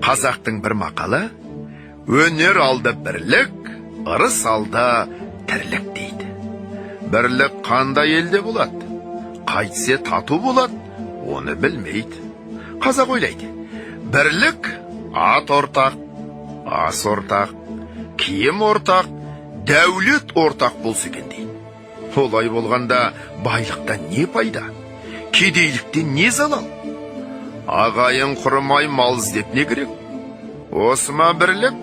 Қазақтың бір мақалы: өнер алды бірлік, ырыс алды тірлік дейді. Бірлік қандай елде болады? Қайтсе тату болады, оны білмейді. Қазақ ойлайды: бірлік ат ортақ, ас ортақ, киім ортақ, дәулет ортақ болса екен дейді. Олай болғанда байлықтан не пайда? Кедейліктен не залал? Ағайын құрымай мал іздеп не керек? Осы ма бірлік?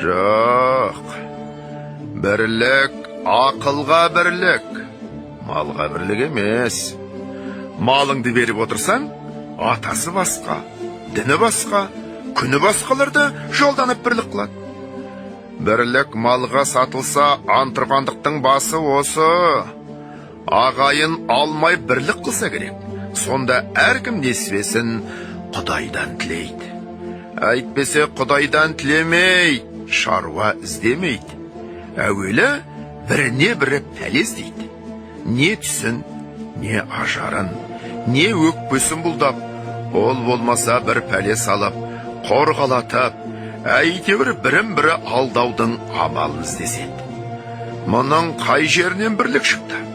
Жоқ. Бірлік ақылға бірлік, малға бірлік емес. Малыңды беріп отырсаң, атасы басқа, діні басқа, күні басқаларды жолданып бірлік қылады. Бірлік малға сатылса, антұрғандықтың басы осы. Ағайын алмай бірлік қылса керек. Сонда әркім несібесін Құдайдан тілейді. Әйтпесе Құдайдан тілемей, шаруа іздемейді. Әуелі біріне бірі пәле іздейді. Не түсін, не ажарын, не өкпесін бұлдап, ол болмаса бір пәле салып, қорғалатып, әйтеуір бірін бірі алдаудың амалын іздеседі. Мұның қай жерінен бірлік шықты?